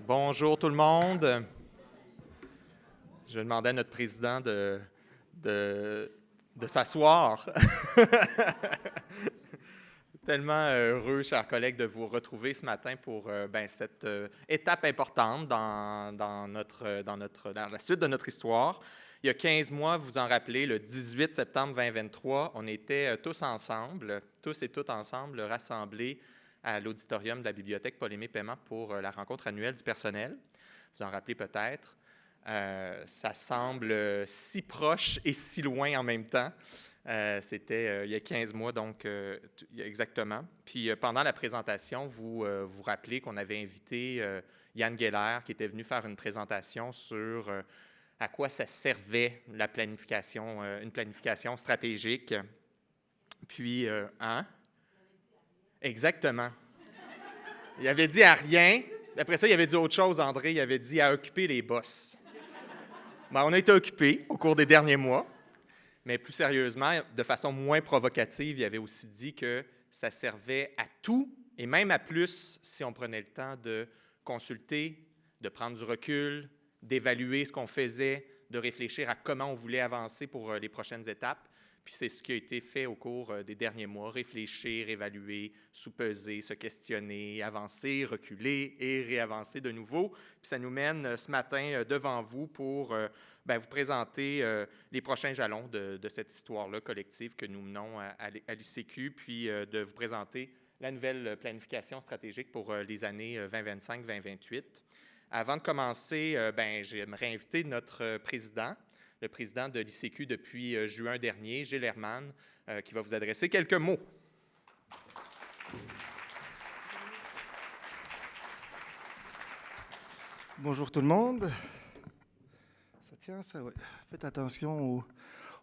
Bonjour tout le monde. Je demandais à notre président de s'asseoir. Tellement heureux, chers collègues, de vous retrouver ce matin pour cette étape importante dans la suite de notre histoire. Il y a 15 mois, vous vous en rappelez, le 18 septembre 2023, on était tous ensemble, tous et toutes ensemble, rassemblés à l'auditorium de la bibliothèque Paul-Aimé Paiement pour la rencontre annuelle du personnel. Vous en rappelez peut-être. Ça semble si proche et si loin en même temps. C'était il y a 15 mois, donc exactement. Puis pendant la présentation, vous vous rappelez qu'on avait invité Yann Geller, qui était venu faire une présentation sur à quoi ça servait la planification, une planification stratégique. Puis, hein? Exactement. Il avait dit à rien. Après ça, il avait dit autre chose, André. Il avait dit à occuper les bosses. Ben, on a été occupés au cours des derniers mois. Mais plus sérieusement, de façon moins provocative, il avait aussi dit que ça servait à tout et même à plus si on prenait le temps de consulter, de prendre du recul, d'évaluer ce qu'on faisait, de réfléchir à comment on voulait avancer pour les prochaines étapes. Puis c'est ce qui a été fait au cours des derniers mois, réfléchir, évaluer, sous-peser, se questionner, avancer, reculer et réavancer de nouveau. Puis ça nous mène ce matin devant vous pour vous présenter les prochains jalons de cette histoire-là collective que nous menons à l'ICQ, puis de vous présenter la nouvelle planification stratégique pour les années 2025-2028. Avant de commencer, j'aimerais inviter notre président, le président de l'ICQ depuis juin dernier, Gilles Herman, qui va vous adresser quelques mots. Bonjour tout le monde. Ça tient, ça, ouais. Faites attention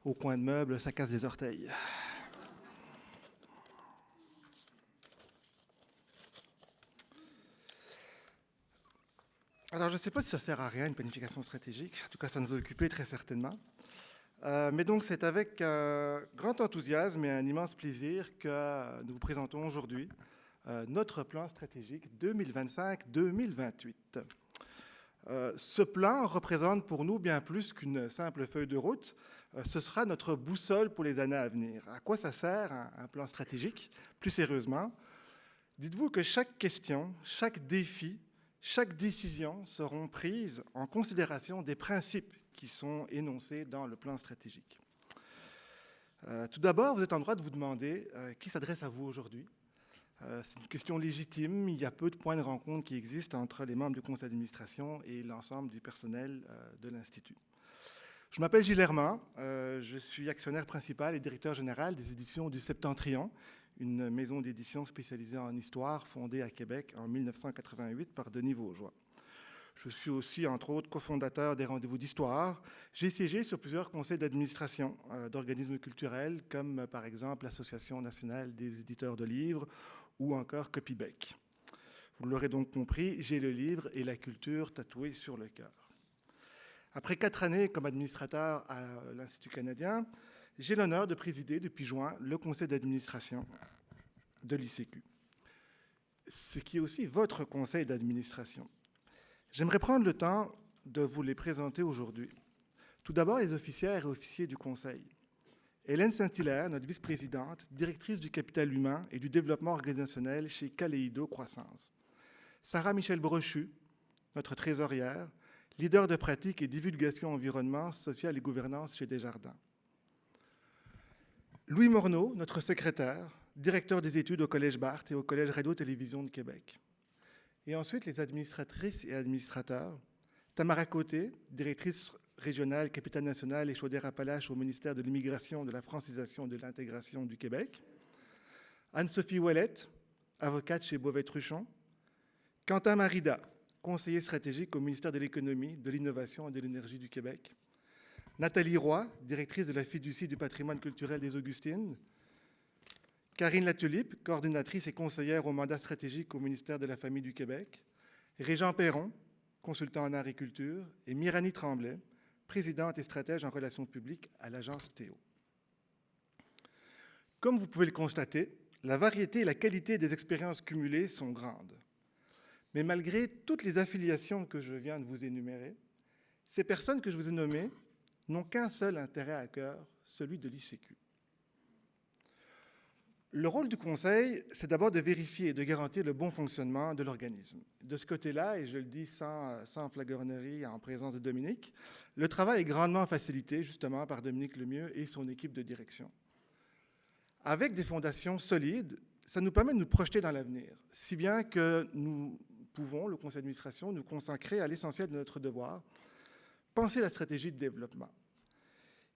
au coin de meuble, ça casse les orteils. Alors, je ne sais pas si ça sert à rien, une planification stratégique. En tout cas, ça nous a occupés très certainement. Mais donc, c'est avec grand enthousiasme et un immense plaisir que nous vous présentons aujourd'hui notre plan stratégique 2025-2028. Ce plan représente pour nous bien plus qu'une simple feuille de route. Ce sera notre boussole pour les années à venir. À quoi ça sert un plan stratégique? Plus sérieusement, dites-vous que chaque question, chaque défi, chaque décision seront prises en considération des principes qui sont énoncés dans le plan stratégique. Tout d'abord, vous êtes en droit de vous demander qui s'adresse à vous aujourd'hui. C'est une question légitime. Il y a peu de points de rencontre qui existent entre les membres du conseil d'administration et l'ensemble du personnel de l'Institut. Je m'appelle Gilles Herman, je suis actionnaire principal et directeur général des éditions du Septentrion, une maison d'édition spécialisée en histoire fondée à Québec en 1988 par Denis Vaugeois. Je suis aussi, entre autres, cofondateur des Rendez-vous d'Histoire. J'ai siégé sur plusieurs conseils d'administration d'organismes culturels, comme par exemple l'Association nationale des éditeurs de livres ou encore Copybec. Vous l'aurez donc compris, j'ai le livre et la culture tatoués sur le cœur. Après 4 années comme administrateur à l'Institut canadien, j'ai l'honneur de présider depuis juin le conseil d'administration de l'ICQ, ce qui est aussi votre conseil d'administration. J'aimerais prendre le temps de vous les présenter aujourd'hui. Tout d'abord, les officières et officiers du conseil. Hélène Saint-Hilaire, notre vice-présidente, directrice du capital humain et du développement organisationnel chez Caléido Croissance. Sarah Michel Brochu, notre trésorière, leader de pratique et divulgation environnement, social et gouvernance chez Desjardins. Louis Morneau, notre secrétaire, directeur des études au Collège Barthes et au Collège Radio-Télévision de Québec. Et ensuite, les administratrices et administrateurs. Tamara Côté, directrice régionale, capitale nationale et Chaudière-Appalaches au ministère de l'Immigration, de la Francisation et de l'Intégration du Québec. Anne-Sophie Ouellette, avocate chez Beauvais-Truchon. Quentin Marida, conseiller stratégique au ministère de l'Économie, de l'Innovation et de l'Énergie du Québec. Nathalie Roy, directrice de la fiducie du patrimoine culturel des Augustines. Karine Latulippe, coordinatrice et conseillère au mandat stratégique au ministère de la Famille du Québec. Régent Perron, consultant en agriculture. Et Mirani Tremblay, présidente et stratège en relations publiques à l'agence Théo. Comme vous pouvez le constater, la variété et la qualité des expériences cumulées sont grandes. Mais malgré toutes les affiliations que je viens de vous énumérer, ces personnes que je vous ai nommées n'ont qu'un seul intérêt à cœur, celui de l'ICQ. Le rôle du Conseil, c'est d'abord de vérifier et de garantir le bon fonctionnement de l'organisme. De ce côté-là, et je le dis sans flagornerie en présence de Dominique, le travail est grandement facilité justement par Dominique Lemieux et son équipe de direction. Avec des fondations solides, ça nous permet de nous projeter dans l'avenir, si bien que nous pouvons, le conseil d'administration, nous consacrer à l'essentiel de notre devoir, penser la stratégie de développement.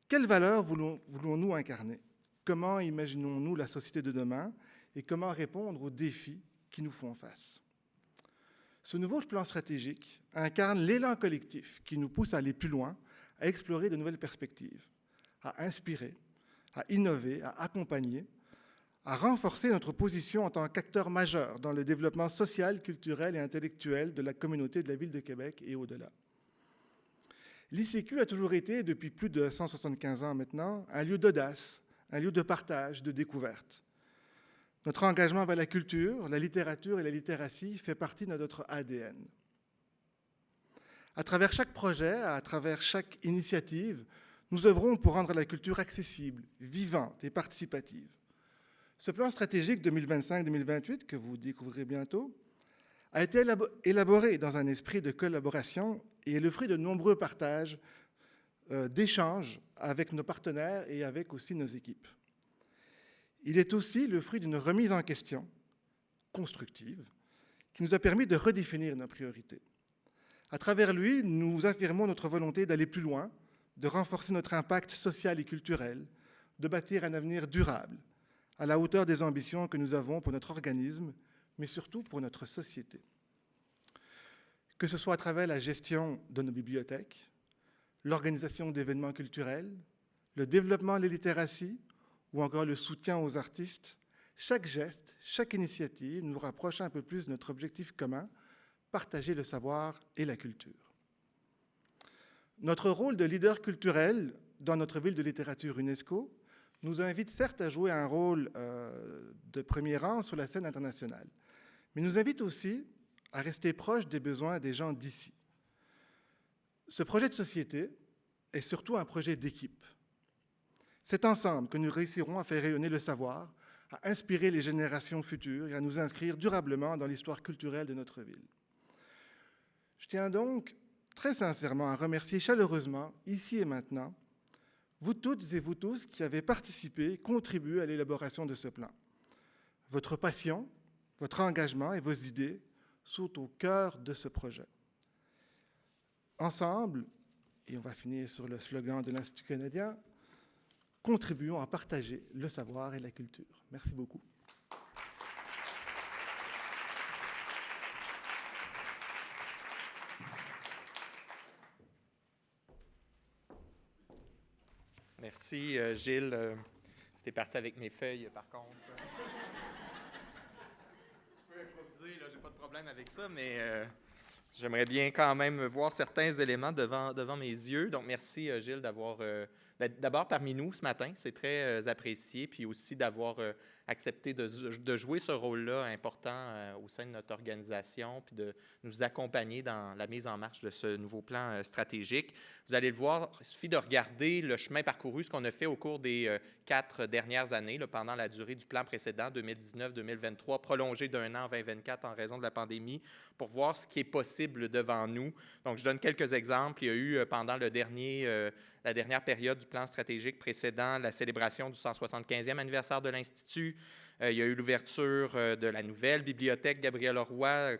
Quelles valeurs voulons-nous incarner? Comment imaginons-nous la société de demain et comment répondre aux défis qui nous font face? Ce nouveau plan stratégique incarne l'élan collectif qui nous pousse à aller plus loin, à explorer de nouvelles perspectives, à inspirer, à innover, à accompagner, à renforcer notre position en tant qu'acteur majeur dans le développement social, culturel et intellectuel de la communauté de la Ville de Québec et au-delà. L'ICQ a toujours été, depuis plus de 175 ans maintenant, un lieu d'audace, un lieu de partage, de découverte. Notre engagement vers la culture, la littérature et la littératie fait partie de notre ADN. À travers chaque projet, à travers chaque initiative, nous œuvrons pour rendre la culture accessible, vivante et participative. Ce plan stratégique 2025-2028, que vous découvrirez bientôt, a été élaboré dans un esprit de collaboration et est le fruit de nombreux partages, d'échanges avec nos partenaires et avec aussi nos équipes. Il est aussi le fruit d'une remise en question constructive qui nous a permis de redéfinir nos priorités. À travers lui, nous affirmons notre volonté d'aller plus loin, de renforcer notre impact social et culturel, de bâtir un avenir durable, à la hauteur des ambitions que nous avons pour notre organisme, mais surtout pour notre société. Que ce soit à travers la gestion de nos bibliothèques, l'organisation d'événements culturels, le développement de la littératie ou encore le soutien aux artistes, chaque geste, chaque initiative nous rapproche un peu plus de notre objectif commun, partager le savoir et la culture. Notre rôle de leader culturel dans notre ville de littérature UNESCO nous invite certes à jouer un rôle de premier rang sur la scène internationale, mais nous invite aussi à rester proche des besoins des gens d'ici. Ce projet de société est surtout un projet d'équipe. C'est ensemble que nous réussirons à faire rayonner le savoir, à inspirer les générations futures et à nous inscrire durablement dans l'histoire culturelle de notre ville. Je tiens donc très sincèrement à remercier chaleureusement, ici et maintenant, vous toutes et vous tous qui avez participé, contribué à l'élaboration de ce plan. Votre passion, votre engagement et vos idées sont au cœur de ce projet. Ensemble, et on va finir sur le slogan de l'Institut canadien, contribuons à partager le savoir et la culture. Merci beaucoup. Merci, Gilles. Tu es parti avec mes feuilles, par contre. Je peux improviser, là, j'ai pas de problème avec ça, mais j'aimerais bien quand même voir certains éléments devant mes yeux. Donc, merci, Gilles, d'avoir d'abord parmi nous ce matin. C'est très apprécié. Puis aussi d'avoir accepté de jouer ce rôle-là important au sein de notre organisation, puis de nous accompagner dans la mise en marche de ce nouveau plan stratégique. Vous allez le voir, il suffit de regarder le chemin parcouru, ce qu'on a fait au cours des 4 dernières années, là, pendant la durée du plan précédent, 2019-2023, prolongé d'un an en 2024 en raison de la pandémie, pour voir ce qui est possible devant nous. Donc, je donne quelques exemples. Il y a eu, pendant la dernière période du plan stratégique précédent, la célébration du 175e anniversaire de l'Institut. Il y a eu l'ouverture de la nouvelle bibliothèque Gabriel Roy,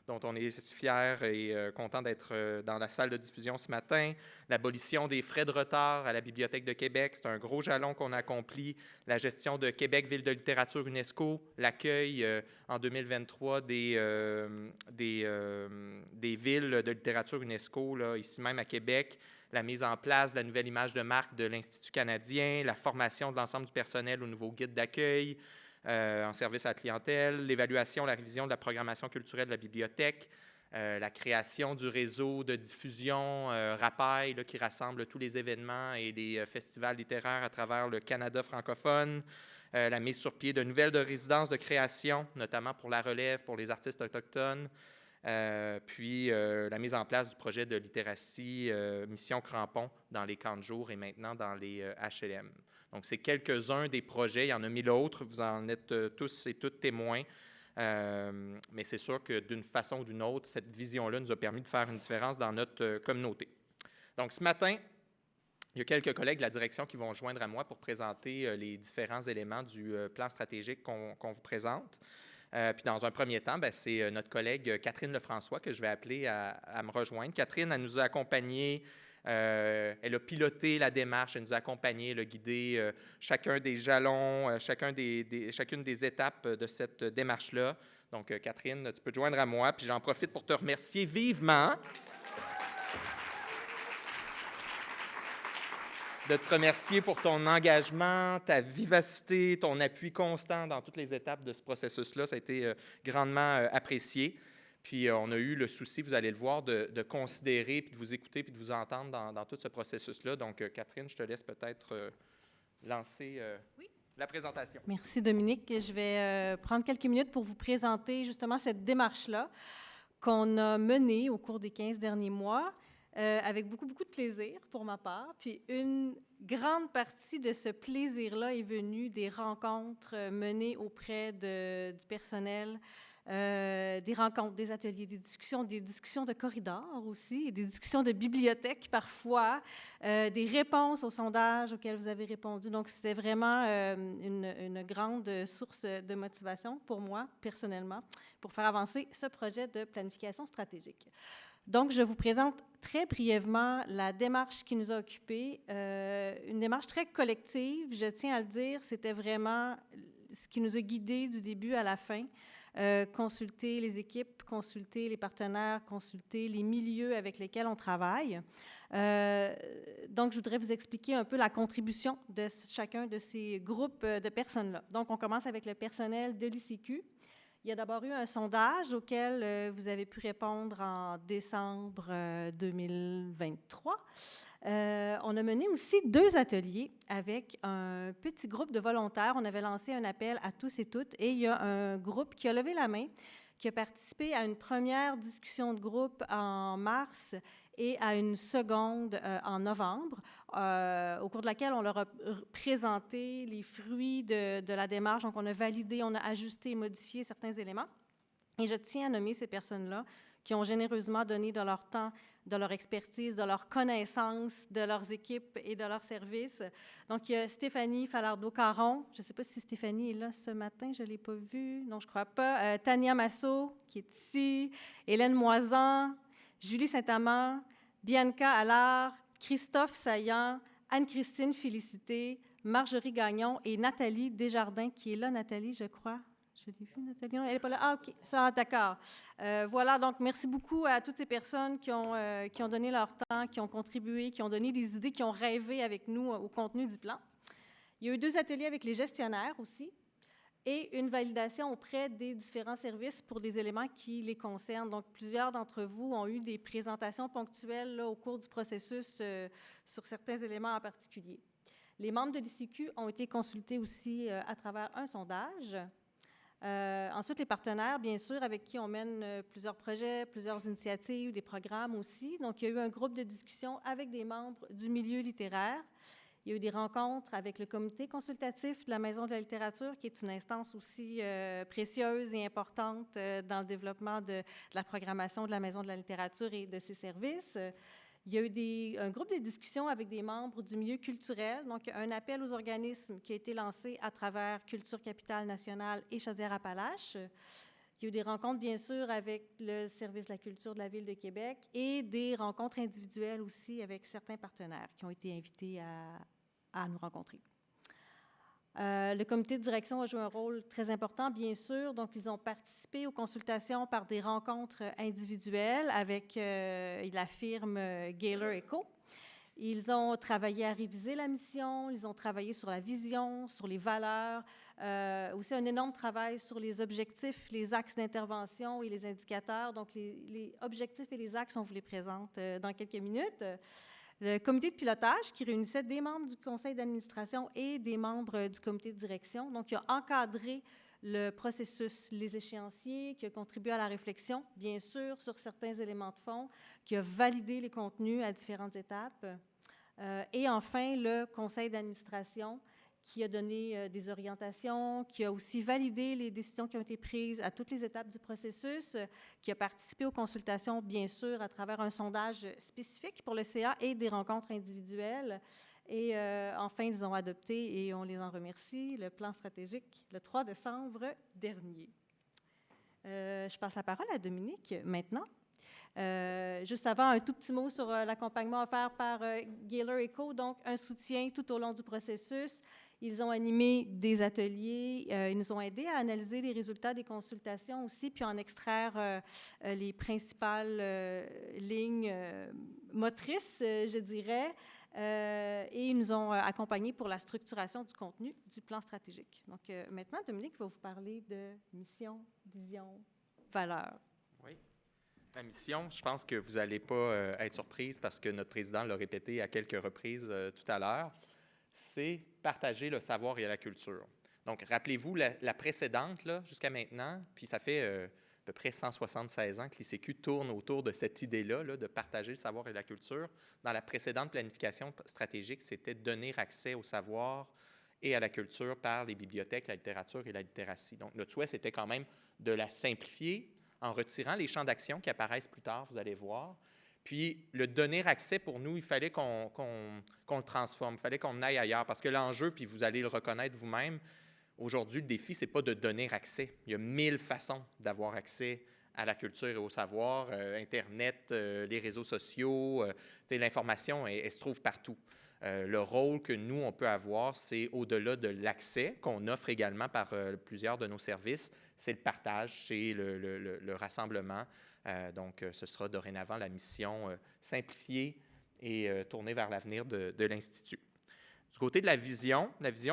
dont on est si fiers et contents d'être dans la salle de diffusion ce matin. L'abolition des frais de retard à la Bibliothèque de Québec, c'est un gros jalon qu'on a accompli. La gestion de Québec, ville de littérature UNESCO, l'accueil en 2023 des villes de littérature UNESCO, là, ici même à Québec. La mise en place de la nouvelle image de marque de l'Institut canadien, la formation de l'ensemble du personnel au nouveau guide d'accueil en service à la clientèle, l'évaluation, la révision de la programmation culturelle de la bibliothèque, la création du réseau de diffusion RAPAI qui rassemble tous les événements et les festivals littéraires à travers le Canada francophone, la mise sur pied de nouvelles résidences de création, notamment pour la relève, pour les artistes autochtones, puis la mise en place du projet de littératie Mission Crampon dans les camps de jour et maintenant dans les HLM. Donc, c'est quelques-uns des projets. Il y en a 1000 autres. Vous en êtes tous et toutes témoins. Mais c'est sûr que d'une façon ou d'une autre, cette vision-là nous a permis de faire une différence dans notre communauté. Donc, ce matin, il y a quelques collègues de la direction qui vont joindre à moi pour présenter les différents éléments du plan stratégique qu'on vous présente. Puis dans un premier temps, c'est notre collègue Catherine Lefrançois que je vais appeler à me rejoindre. Catherine, elle nous a accompagnés, elle a piloté la démarche, elle nous a accompagnés, elle a guidé chacun des jalons, chacune des étapes de cette démarche-là. Donc, Catherine, tu peux te joindre à moi, puis j'en profite pour te remercier vivement. De te remercier pour ton engagement, ta vivacité, ton appui constant dans toutes les étapes de ce processus-là. Ça a été grandement apprécié. Puis on a eu le souci, vous allez le voir, de considérer, puis de vous écouter, puis de vous entendre dans tout ce processus-là. Donc, Catherine, je te laisse peut-être lancer la présentation. Merci, Dominique. Je vais prendre quelques minutes pour vous présenter justement cette démarche-là qu'on a menée au cours des 15 derniers mois. Avec beaucoup de plaisir pour ma part. Puis une grande partie de ce plaisir-là est venue des rencontres menées auprès du personnel, des rencontres, des ateliers, des discussions de corridors aussi, des discussions de bibliothèque parfois, des réponses aux sondages auxquels vous avez répondu. Donc, c'était vraiment une grande source de motivation pour moi, personnellement, pour faire avancer ce projet de planification stratégique. Donc, je vous présente très brièvement la démarche qui nous a occupés, une démarche très collective, je tiens à le dire, c'était vraiment ce qui nous a guidés du début à la fin, consulter les équipes, consulter les partenaires, consulter les milieux avec lesquels on travaille. Donc, je voudrais vous expliquer un peu la contribution de chacun de ces groupes de personnes-là. Donc, on commence avec le personnel de l'ICQ. Il y a d'abord eu un sondage auquel vous avez pu répondre en décembre 2023. On a mené aussi 2 ateliers avec un petit groupe de volontaires. On avait lancé un appel à tous et toutes et il y a un groupe qui a levé la main, qui a participé à une première discussion de groupe en mars et à une seconde en novembre, au cours de laquelle on leur a présenté les fruits de la démarche. Donc, on a validé, on a ajusté et modifié certains éléments. Et je tiens à nommer ces personnes-là qui ont généreusement donné de leur temps, de leur expertise, de leur connaissance, de leurs équipes et de leurs services. Donc, il y a Stéphanie Falardeau-Caron. Je ne sais pas si Stéphanie est là ce matin, je ne l'ai pas vue. Non, je ne crois pas. Tania Massot, qui est ici. Hélène Moisan, Julie Saint-Amand, Bianca Allard, Christophe Saillant, Anne-Christine Félicité, Marjorie Gagnon et Nathalie Desjardins, qui est là, Nathalie, je crois. Je l'ai vue, Nathalie. Elle n'est pas là. Ah, OK. Ça, d'accord. Voilà, donc merci beaucoup à toutes ces personnes qui ont donné leur temps, qui ont contribué, qui ont donné des idées, qui ont rêvé avec nous au contenu du plan. Il y a eu 2 ateliers avec les gestionnaires aussi et une validation auprès des différents services pour des éléments qui les concernent. Donc, plusieurs d'entre vous ont eu des présentations ponctuelles là, au cours du processus sur certains éléments en particulier. Les membres de l'ICQ ont été consultés aussi à travers un sondage. Ensuite, les partenaires, bien sûr, avec qui on mène plusieurs projets, plusieurs initiatives, des programmes aussi. Donc, il y a eu un groupe de discussion avec des membres du milieu littéraire. Il y a eu des rencontres avec le comité consultatif de la Maison de la littérature, qui est une instance aussi précieuse et importante dans le développement de la programmation de la Maison de la littérature et de ses services. Il y a eu un groupe de discussions avec des membres du milieu culturel, donc un appel aux organismes qui a été lancé à travers Culture Capitale Nationale et Chaudière-Appalaches. Il y a eu des rencontres, bien sûr, avec le service de la culture de la Ville de Québec et des rencontres individuelles aussi avec certains partenaires qui ont été invités à nous rencontrer. Le comité de direction a joué un rôle très important, bien sûr. Donc, ils ont participé aux consultations par des rencontres individuelles avec la firme Gaylor & Co. Ils ont travaillé à réviser la mission, ils ont travaillé sur la vision, sur les valeurs, aussi un énorme travail sur les objectifs, les axes d'intervention et les indicateurs. Donc, les objectifs et les axes, on vous les présente dans quelques minutes. Le comité de pilotage qui réunissait des membres du conseil d'administration et des membres du comité de direction, donc qui a encadré le processus, les échéanciers, qui a contribué à la réflexion, bien sûr, sur certains éléments de fond, qui a validé les contenus à différentes étapes. Et enfin, le conseil d'administration qui a donné des orientations, qui a aussi validé les décisions qui ont été prises à toutes les étapes du processus, qui a participé aux consultations, bien sûr, à travers un sondage spécifique pour le CA et des rencontres individuelles. Et enfin, ils ont adopté, et on les en remercie, le plan stratégique le 3 décembre dernier. Je passe la parole à Dominique maintenant. Juste avant, un tout petit mot sur l'accompagnement offert par Gaylor & Co., donc un soutien tout au long du processus. Ils ont animé des ateliers, ils nous ont aidés à analyser les résultats des consultations aussi, puis en extraire les principales lignes motrices, je dirais, et ils nous ont accompagnés pour la structuration du contenu du plan stratégique. Donc maintenant, Dominique va vous parler de mission, vision, valeur. Oui. La mission, je pense que vous n'allez pas être surprise parce que notre président l'a répété à quelques reprises tout à l'heure, c'est partager le savoir et la culture. Donc, rappelez-vous la précédente, là, jusqu'à maintenant, puis ça fait à peu près 176 ans que l'ICQ tourne autour de cette idée-là, là, de partager le savoir et la culture. Dans la précédente planification stratégique, c'était donner accès au savoir et à la culture par les bibliothèques, la littérature et la littératie. Donc, notre souhait, c'était quand même de la simplifier en retirant les champs d'action qui apparaissent plus tard, vous allez voir. Puis, le donner accès, pour nous, il fallait qu'on le transforme, il fallait qu'on aille ailleurs. Parce que l'enjeu, puis vous allez le reconnaître vous-même, aujourd'hui, le défi, ce n'est pas de donner accès. Il y a 1000 façons d'avoir accès à la culture et au savoir. Internet, les réseaux sociaux, l'information, elle se trouve partout. Le rôle que nous, on peut avoir, c'est au-delà de l'accès qu'on offre également par plusieurs de nos services, c'est le partage, c'est le rassemblement. Donc, ce sera dorénavant la mission simplifiée et tournée vers l'avenir de l'Institut. Du côté de la vision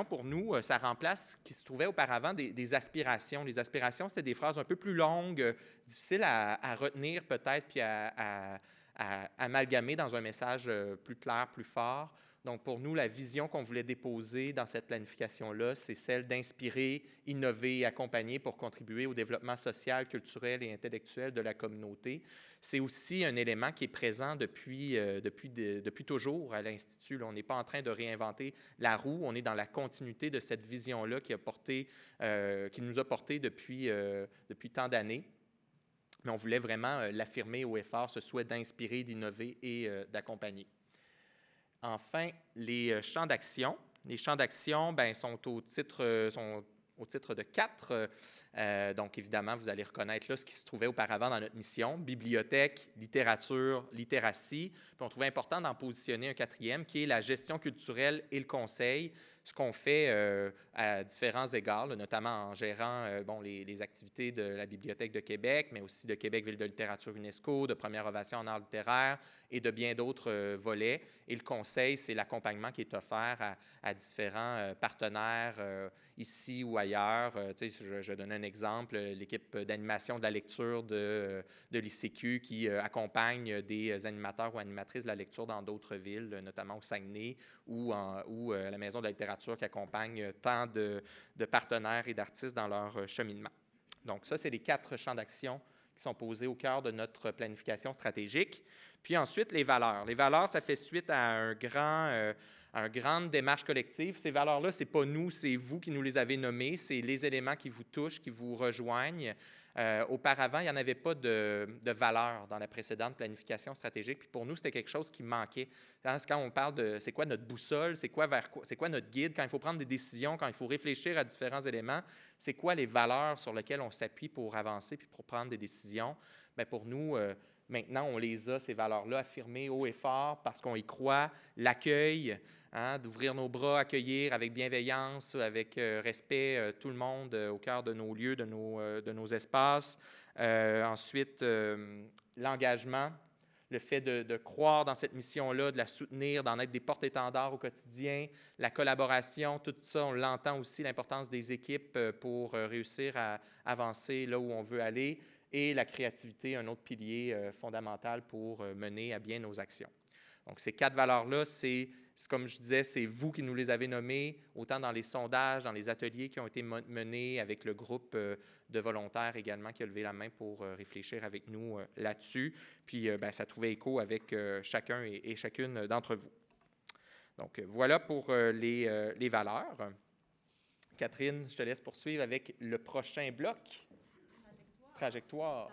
pour nous, ça remplace ce qui se trouvait auparavant des aspirations. Les aspirations, c'était des phrases un peu plus longues, difficiles à retenir peut-être, puis à amalgamer dans un message plus clair, plus fort. Donc, pour nous, la vision qu'on voulait déposer dans cette planification-là, c'est celle d'inspirer, innover et accompagner pour contribuer au développement social, culturel et intellectuel de la communauté. C'est aussi un élément qui est présent depuis toujours à l'Institut. On n'est pas en train de réinventer la roue, on est dans la continuité de cette vision-là qui nous a porté depuis tant d'années. Mais on voulait vraiment l'affirmer haut et fort, ce souhait d'inspirer, d'innover et d'accompagner. Enfin, les champs d'action. Les champs d'action sont au titre de 4. Donc, évidemment, vous allez reconnaître là ce qui se trouvait auparavant dans notre mission, bibliothèque, littérature, littératie. Puis on trouvait important d'en positionner un 4e qui est la gestion culturelle et le conseil, ce qu'on fait à différents égards, là, notamment en gérant les activités de la Bibliothèque de Québec, mais aussi de Québec Ville de littérature UNESCO, de Première Ovation en art littéraire et de bien d'autres volets. Et le conseil, c'est l'accompagnement qui est offert à différents partenaires ici ou ailleurs. Je donne un exemple, l'équipe d'animation de la lecture de l'ICQ qui accompagne des animateurs ou animatrices de la lecture dans d'autres villes, notamment au Saguenay ou à la Maison de la littérature qui accompagne tant de partenaires et d'artistes dans leur cheminement. Donc ça, c'est les 4 champs d'action qui sont posés au cœur de notre planification stratégique. Puis ensuite, les valeurs. Les valeurs, ça fait suite à une grande démarche collective. Ces valeurs-là, ce n'est pas nous, c'est vous qui nous les avez nommées. C'est les éléments qui vous touchent, qui vous rejoignent. Auparavant, il n'y en avait pas de valeurs dans la précédente planification stratégique. Puis pour nous, c'était quelque chose qui manquait. Quand on parle de c'est quoi notre boussole, c'est quoi notre guide, quand il faut prendre des décisions, quand il faut réfléchir à différents éléments, c'est quoi les valeurs sur lesquelles on s'appuie pour avancer puis pour prendre des décisions? Bien, pour nous, maintenant, on les a, ces valeurs-là, affirmées haut et fort parce qu'on y croit. L'accueil, d'ouvrir nos bras, accueillir avec bienveillance, avec respect tout le monde au cœur de nos lieux, de nos espaces. Ensuite, l'engagement, le fait de croire dans cette mission-là, de la soutenir, d'en être des porte-étendards au quotidien. La collaboration, tout ça, on l'entend aussi, l'importance des équipes pour réussir à avancer là où on veut aller. Et la créativité, un autre pilier fondamental pour mener à bien nos actions. Donc, ces 4 valeurs-là, c'est comme je disais, c'est vous qui nous les avez nommées, autant dans les sondages, dans les ateliers qui ont été menés avec le groupe de volontaires également qui a levé la main pour réfléchir avec nous là-dessus. Puis, ça trouvait écho avec chacun et chacune d'entre vous. Donc, voilà pour les valeurs. Catherine, je te laisse poursuivre avec le prochain bloc. Trajectoire.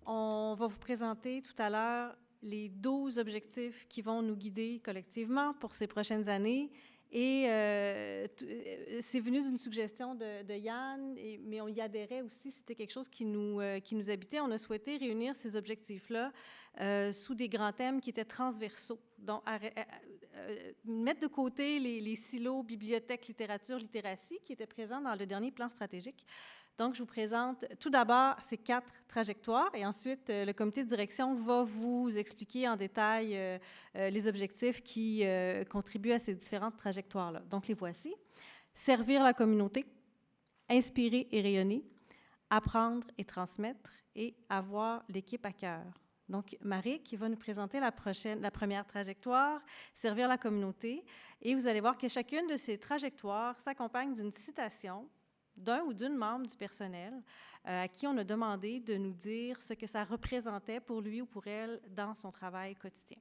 On va vous présenter tout à l'heure les 12 objectifs qui vont nous guider collectivement pour ces prochaines années. Et c'est venu d'une suggestion de Yann, mais on y adhérait aussi, c'était quelque chose qui nous habitait. On a souhaité réunir ces objectifs-là sous des grands thèmes qui étaient transversaux. Donc, mettre de côté les silos bibliothèque, littérature, littératie qui étaient présents dans le dernier plan stratégique. Donc, je vous présente tout d'abord ces 4 trajectoires et ensuite, le comité de direction va vous expliquer en détail les objectifs qui contribuent à ces différentes trajectoires-là. Donc, les voici. Servir la communauté, inspirer et rayonner, apprendre et transmettre et avoir l'équipe à cœur. Donc, Marie qui va nous présenter la première trajectoire, servir la communauté. Et vous allez voir que chacune de ces trajectoires s'accompagne d'une citation d'un ou d'une membre du personnel à qui on a demandé de nous dire ce que ça représentait pour lui ou pour elle dans son travail quotidien.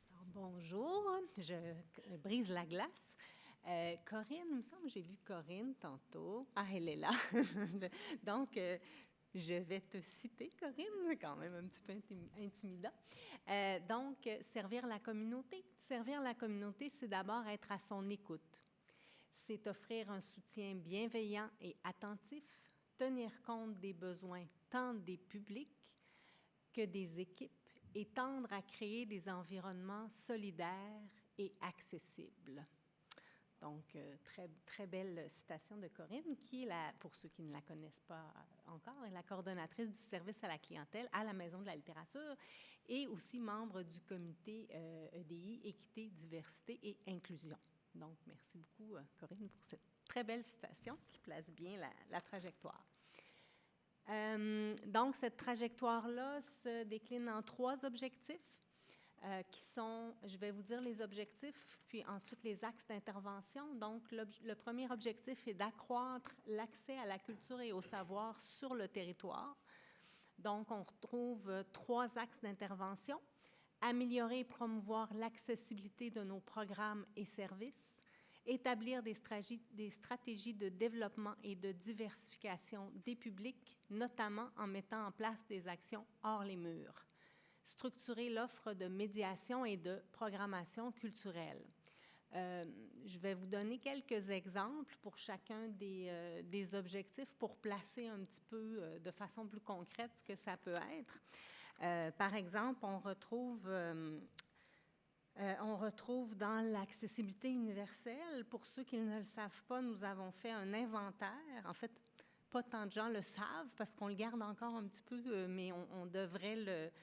Alors, bonjour, je brise la glace. Corinne, il me semble que j'ai vu Corinne tantôt. Ah, elle est là. Donc, je vais te citer, Corinne, c'est quand même un petit peu intimidant. Donc, servir la communauté. Servir la communauté, c'est d'abord être à son écoute. C'est offrir un soutien bienveillant et attentif, tenir compte des besoins tant des publics que des équipes et tendre à créer des environnements solidaires et accessibles. Donc, très, très belle citation de Corinne, qui est, pour ceux qui ne la connaissent pas encore, est la coordonnatrice du service à la clientèle à la Maison de la littérature et aussi membre du comité EDI, Équité, Diversité et Inclusion. Donc, merci beaucoup, Corinne, pour cette très belle citation qui place bien la trajectoire. Donc, cette trajectoire-là se décline en 3 objectifs. Qui sont, je vais vous dire les objectifs, puis ensuite les axes d'intervention. Donc, le premier objectif est d'accroître l'accès à la culture et au savoir sur le territoire. Donc, on retrouve 3 axes d'intervention. Améliorer et promouvoir l'accessibilité de nos programmes et services. Établir des stratégies de développement et de diversification des publics, notamment en mettant en place des actions hors les murs. Structurer l'offre de médiation et de programmation culturelle. Je vais vous donner quelques exemples pour chacun des objectifs pour placer un petit peu de façon plus concrète ce que ça peut être. Par exemple, on retrouve dans l'accessibilité universelle, pour ceux qui ne le savent pas, nous avons fait un inventaire. En fait, pas tant de gens le savent parce qu'on le garde encore un petit peu, mais on devrait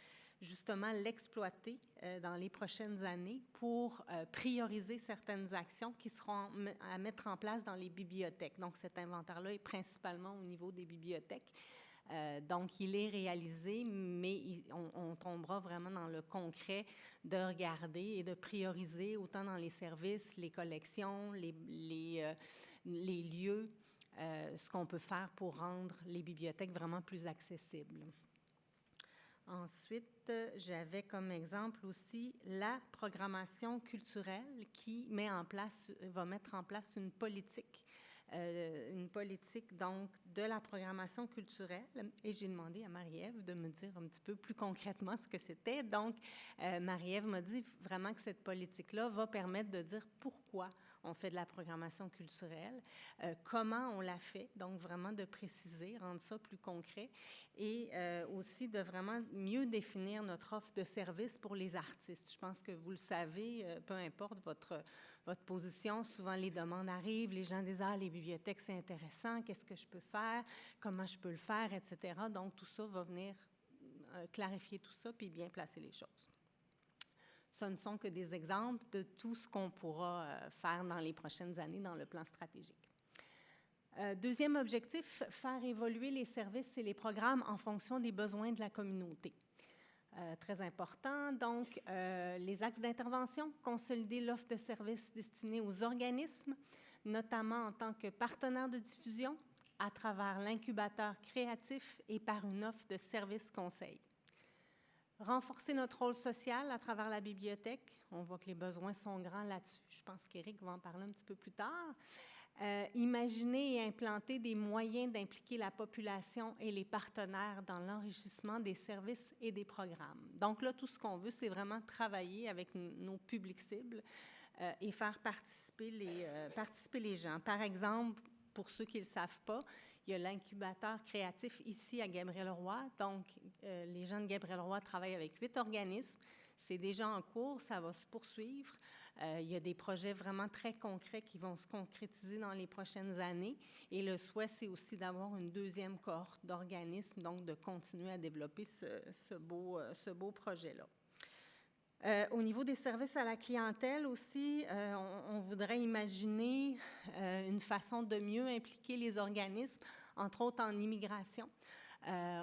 justement l'exploiter dans les prochaines années pour prioriser certaines actions qui seront à mettre en place dans les bibliothèques. Donc, cet inventaire-là est principalement au niveau des bibliothèques. Donc, il est réalisé, mais on tombera vraiment dans le concret de regarder et de prioriser autant dans les services, les collections, les lieux, ce qu'on peut faire pour rendre les bibliothèques vraiment plus accessibles. Ensuite, j'avais comme exemple aussi la programmation culturelle qui va mettre en place une politique donc de la programmation culturelle. Et j'ai demandé à Marie-Ève de me dire un petit peu plus concrètement ce que c'était. Donc, Marie-Ève m'a dit vraiment que cette politique-là va permettre de dire pourquoi on fait de la programmation culturelle, comment on la fait, donc vraiment de préciser, rendre ça plus concret, et aussi de vraiment mieux définir notre offre de services pour les artistes. Je pense que vous le savez, peu importe votre position, souvent les demandes arrivent, les gens disent « Ah, les bibliothèques, c'est intéressant, qu'est-ce que je peux faire, comment je peux le faire, etc. » Donc, tout ça va venir clarifier tout ça, puis bien placer les choses. Ce ne sont que des exemples de tout ce qu'on pourra faire dans les prochaines années dans le plan stratégique. Deuxième objectif, faire évoluer les services et les programmes en fonction des besoins de la communauté. Très important. Donc, les axes d'intervention, consolider l'offre de services destinée aux organismes, notamment en tant que partenaire de diffusion, à travers l'incubateur créatif et par une offre de services conseils. Renforcer notre rôle social à travers la bibliothèque. On voit que les besoins sont grands là-dessus. Je pense qu'Éric va en parler un petit peu plus tard. Imaginer et implanter des moyens d'impliquer la population et les partenaires dans l'enrichissement des services et des programmes. Donc là, tout ce qu'on veut, c'est vraiment travailler avec nos publics cibles et faire participer les gens. Par exemple, pour ceux qui ne le savent pas, il y a l'incubateur créatif ici à Gabriel-Roy. Donc, les gens de Gabriel-Roy travaillent avec 8 organismes. C'est déjà en cours, ça va se poursuivre. Il y a des projets vraiment très concrets qui vont se concrétiser dans les prochaines années. Et le souhait, c'est aussi d'avoir une deuxième cohorte d'organismes, donc de continuer à développer ce beau projet-là. Au niveau des services à la clientèle aussi, on voudrait imaginer une façon de mieux impliquer les organismes, entre autres en immigration.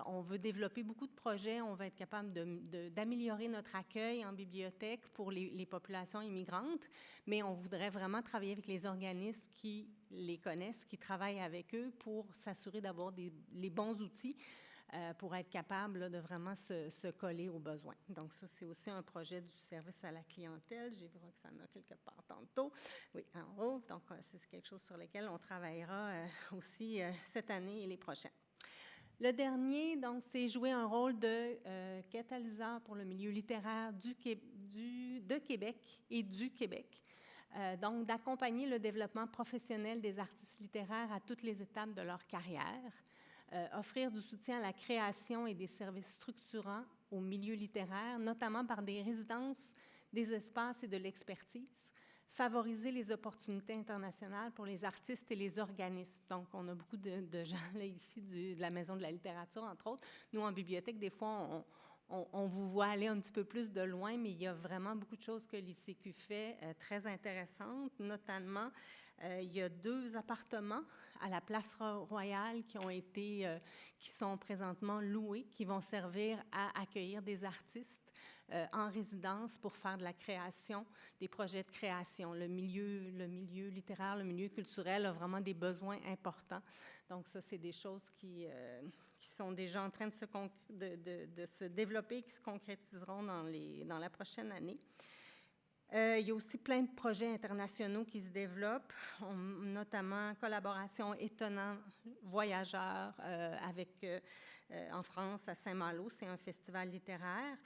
On veut développer beaucoup de projets, on va être capable d'améliorer notre accueil en bibliothèque pour les populations immigrantes, mais on voudrait vraiment travailler avec les organismes qui les connaissent, qui travaillent avec eux pour s'assurer d'avoir les bons outils pour être capable là, de vraiment se coller aux besoins. Donc ça, c'est aussi un projet du service à la clientèle. J'ai vu que ça en a quelque part tantôt. Oui, en haut. Donc c'est quelque chose sur lequel on travaillera aussi cette année et les prochaines. Le dernier, donc, c'est jouer un rôle de catalyseur pour le milieu littéraire de Québec et du Québec. Donc, d'accompagner le développement professionnel des artistes littéraires à toutes les étapes de leur carrière. Offrir du soutien à la création et des services structurants au milieu littéraire, notamment par des résidences, des espaces et de l'expertise. Favoriser les opportunités internationales pour les artistes et les organismes. Donc, on a beaucoup de gens là, ici de la Maison de la littérature, entre autres. Nous, en bibliothèque, des fois, on vous voit aller un petit peu plus de loin, mais il y a vraiment beaucoup de choses que l'ICQ fait très intéressantes. Notamment, il y a 2 appartements à la Place Royale qui sont présentement loués, qui vont servir à accueillir des artistes en résidence pour faire de la création, des projets de création. Le milieu littéraire, le milieu culturel a vraiment des besoins importants. Donc ça, c'est des choses qui sont déjà en train de se développer, qui se concrétiseront dans la prochaine année. Il y a aussi plein de projets internationaux qui se développent, notamment collaboration étonnant voyageurs en France, à Saint-Malo, c'est un festival littéraire.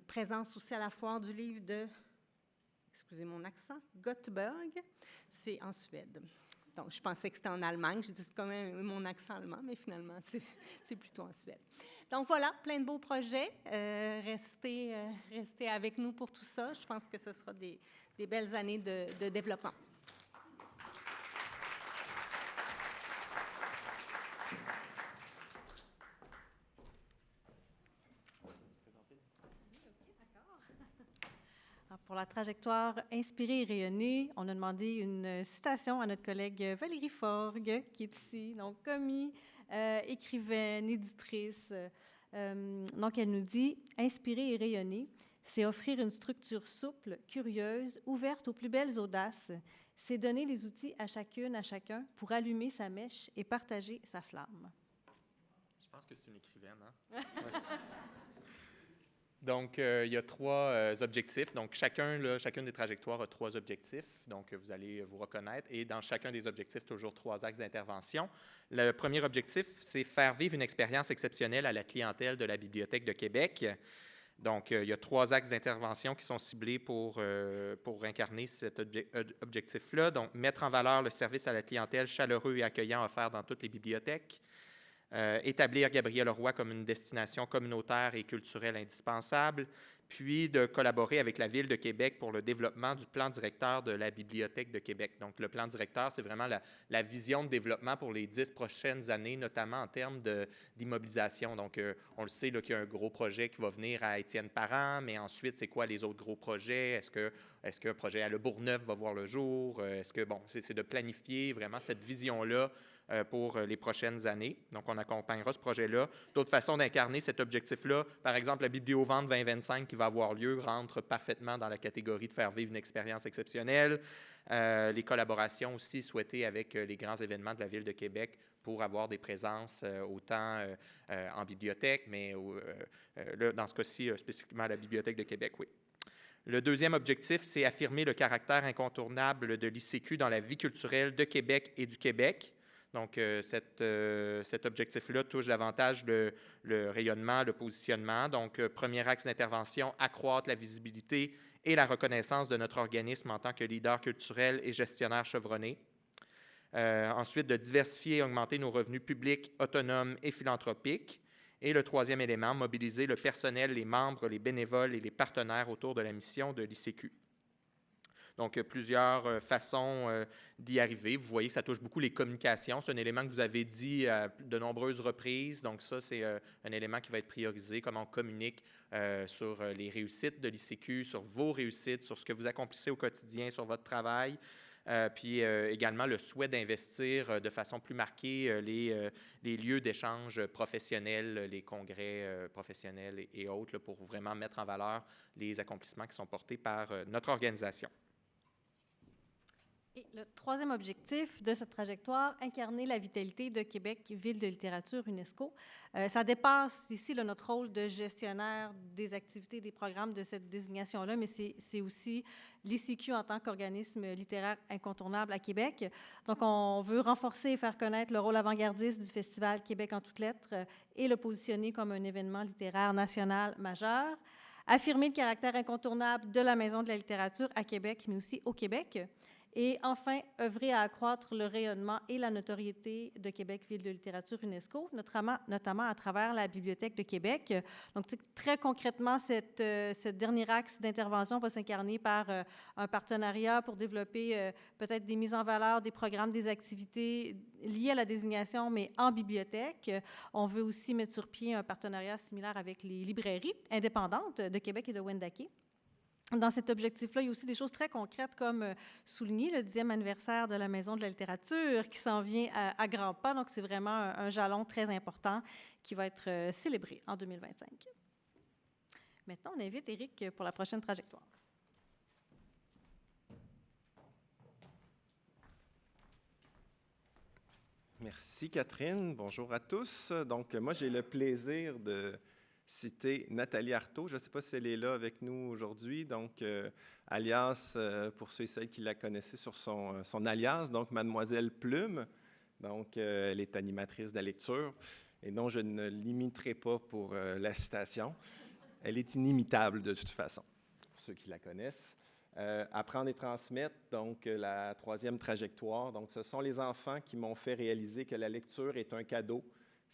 Présence aussi à la foire du livre de, excusez mon accent, Göteborg, c'est en Suède. Donc, je pensais que c'était en Allemagne. J'ai dit c'est quand même mon accent allemand, mais finalement, c'est plutôt en Suède. Donc, voilà, plein de beaux projets. Restez avec nous pour tout ça. Je pense que ce sera des belles années de développement. Pour la trajectoire inspirée et rayonnée, on a demandé une citation à notre collègue Valérie Forgue, qui est ici, donc commis, écrivaine, éditrice. Donc, elle nous dit « Inspirer et rayonner, c'est offrir une structure souple, curieuse, ouverte aux plus belles audaces. C'est donner les outils à chacune, à chacun pour allumer sa mèche et partager sa flamme. » Je pense que c'est une écrivaine, hein? Ouais. Donc, il y a 3 objectifs. Donc, chacune des trajectoires a 3 objectifs. Donc, vous allez vous reconnaître. Et dans chacun des objectifs, toujours 3 axes d'intervention. Le premier objectif, c'est faire vivre une expérience exceptionnelle à la clientèle de la Bibliothèque de Québec. Donc, il y a 3 axes d'intervention qui sont ciblés pour incarner cet objectif-là. Donc, mettre en valeur le service à la clientèle chaleureux et accueillant offert dans toutes les bibliothèques. établir Gabriel-Leroy comme une destination communautaire et culturelle indispensable, puis de collaborer avec la Ville de Québec pour le développement du plan directeur de la Bibliothèque de Québec. Donc, le plan directeur, c'est vraiment la vision de développement pour les 10 prochaines années, notamment en termes d'immobilisation. Donc, on le sait qu'il y a un gros projet qui va venir à Étienne-Parent, mais ensuite, c'est quoi les autres gros projets? Est-ce qu'un projet à Le Bourgneuf va voir le jour? C'est de planifier vraiment cette vision-là pour les prochaines années. Donc, on accompagnera ce projet-là. D'autres façons d'incarner cet objectif-là, par exemple, la Bibliovente 2025 qui va avoir lieu rentre parfaitement dans la catégorie de faire vivre une expérience exceptionnelle. Les collaborations aussi souhaitées avec les grands événements de la Ville de Québec pour avoir des présences autant en bibliothèque, mais là, dans ce cas-ci, spécifiquement à la Bibliothèque de Québec, oui. Le deuxième objectif, c'est affirmer le caractère incontournable de l'ICQ dans la vie culturelle de Québec et du Québec. Donc, cet objectif-là touche davantage le rayonnement, le positionnement. Donc, premier axe d'intervention, accroître la visibilité et la reconnaissance de notre organisme en tant que leader culturel et gestionnaire chevronné. Ensuite, de diversifier et augmenter nos revenus publics, autonomes et philanthropiques. Et le troisième élément, mobiliser le personnel, les membres, les bénévoles et les partenaires autour de la mission de l'ICQ. Donc, plusieurs façons d'y arriver. Vous voyez, ça touche beaucoup les communications. C'est un élément que vous avez dit à de nombreuses reprises. Donc, ça, c'est un élément qui va être priorisé, comment on communique sur les réussites de l'ICQ, sur vos réussites, sur ce que vous accomplissez au quotidien, sur votre travail. Puis également le souhait d'investir de façon plus marquée les lieux d'échange professionnels, les congrès professionnels et autres, là, pour vraiment mettre en valeur les accomplissements qui sont portés par notre organisation. Et le troisième objectif de cette trajectoire, incarner la vitalité de Québec, ville de littérature UNESCO. Ça dépasse ici là, notre rôle de gestionnaire des activités, des programmes de cette désignation-là, mais c'est aussi l'ICQ en tant qu'organisme littéraire incontournable à Québec. Donc, on veut renforcer et faire connaître le rôle avant-gardiste du Festival Québec en toutes lettres et le positionner comme un événement littéraire national majeur. Affirmer le caractère incontournable de la Maison de la littérature à Québec, mais aussi au Québec. Et enfin, œuvrer à accroître le rayonnement et la notoriété de Québec, ville de littérature UNESCO, notamment à travers la Bibliothèque de Québec. Donc, très concrètement, ce dernier axe d'intervention va s'incarner par un partenariat pour développer peut-être des mises en valeur, des programmes, des activités liées à la désignation, mais en bibliothèque. On veut aussi mettre sur pied un partenariat similaire avec les librairies indépendantes de Québec et de Wendake. Dans cet objectif-là, il y a aussi des choses très concrètes comme souligner le 10e anniversaire de la Maison de la littérature qui s'en vient à grands pas. Donc, c'est vraiment un jalon très important qui va être célébré en 2025. Maintenant, on invite Éric pour la prochaine trajectoire. Merci Catherine. Bonjour à tous. Donc, moi, j'ai le plaisir de citer Nathalie Arthaud. Je ne sais pas si elle est là avec nous aujourd'hui, donc alias, pour ceux et celles qui la connaissaient sur son alias, donc Mademoiselle Plume. Donc, elle est animatrice de la lecture. Et non, je ne l'imiterai pas pour la citation. Elle est inimitable de toute façon, pour ceux qui la connaissent. Apprendre et transmettre, donc la troisième trajectoire. Donc, ce sont les enfants qui m'ont fait réaliser que la lecture est un cadeau.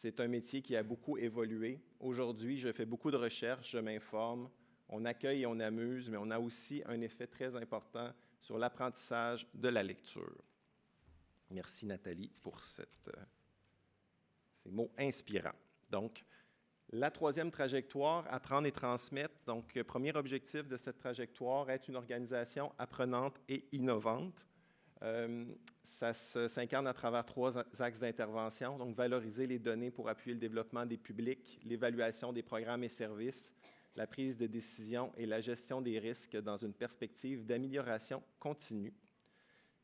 C'est un métier qui a beaucoup évolué. Aujourd'hui, je fais beaucoup de recherches, je m'informe, on accueille et on amuse, mais on a aussi un effet très important sur l'apprentissage de la lecture. Merci Nathalie pour ces mots inspirants. Donc, la troisième trajectoire, apprendre et transmettre. Donc, premier objectif de cette trajectoire, être une organisation apprenante et innovante. Ça s'incarne à travers 3 axes d'intervention, donc valoriser les données pour appuyer le développement des publics, l'évaluation des programmes et services, la prise de décision et la gestion des risques dans une perspective d'amélioration continue.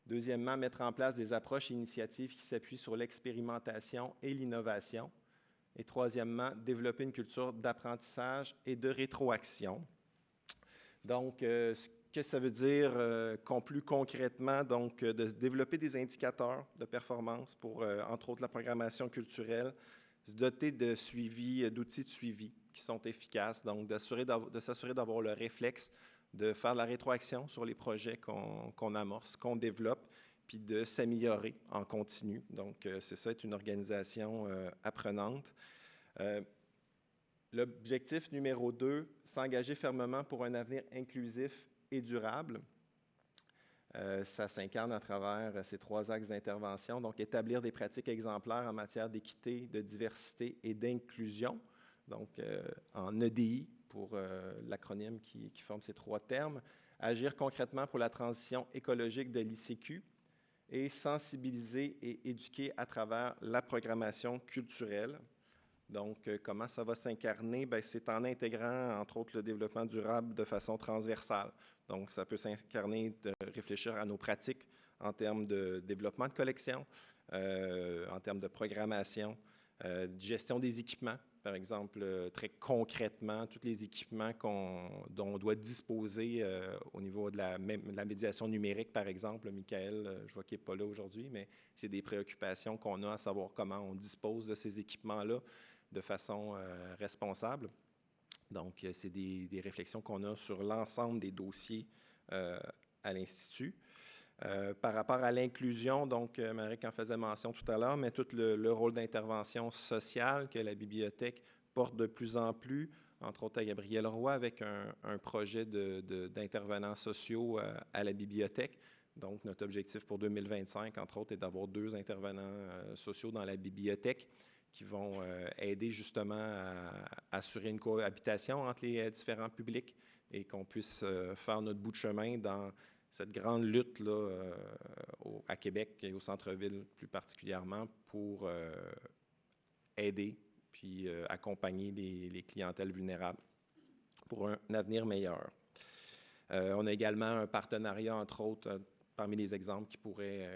Deuxièmement, mettre en place des approches et initiatives qui s'appuient sur l'expérimentation et l'innovation. Et troisièmement, développer une culture d'apprentissage et de rétroaction. Donc, ce que ça veut dire plus concrètement, donc de développer des indicateurs de performance pour, entre autres, la programmation culturelle, se doter de suivi, d'outils de suivi qui sont efficaces, donc de s'assurer d'avoir le réflexe de faire de la rétroaction sur les projets qu'on amorce, qu'on développe, puis de s'améliorer en continu. Donc, c'est ça, être une organisation apprenante. L'objectif numéro 2, s'engager fermement pour un avenir inclusif et durable. Ça s'incarne à travers ces 3 axes d'intervention. Donc, établir des pratiques exemplaires en matière d'équité, de diversité et d'inclusion. Donc, en EDI, pour l'acronyme qui forme ces 3 termes. Agir concrètement pour la transition écologique de l'ICQ et sensibiliser et éduquer à travers la programmation culturelle. Donc, comment ça va s'incarner? Bien, c'est en intégrant, entre autres, le développement durable de façon transversale. Donc, ça peut s'incarner de réfléchir à nos pratiques en termes de développement de collection, en termes de programmation, de gestion des équipements. Par exemple, très concrètement, tous les équipements dont on doit disposer au niveau de la médiation numérique, par exemple. Michael, je vois qu'il n'est pas là aujourd'hui, mais c'est des préoccupations qu'on a à savoir comment on dispose de ces équipements-là de façon responsable. Donc, c'est des réflexions qu'on a sur l'ensemble des dossiers à l'Institut. Par rapport à l'inclusion, donc, Marie en faisait mention tout à l'heure, mais tout le rôle d'intervention sociale que la bibliothèque porte de plus en plus, entre autres à Gabriel Roy, avec un projet d'intervenants sociaux à la bibliothèque. Donc, notre objectif pour 2025, entre autres, est d'avoir 2 intervenants sociaux dans la bibliothèque qui vont aider justement à assurer une cohabitation entre les différents publics et qu'on puisse faire notre bout de chemin dans cette grande lutte là, à Québec et au centre-ville plus particulièrement pour aider puis accompagner les clientèles vulnérables pour un avenir meilleur. On a également un partenariat, entre autres, parmi les exemples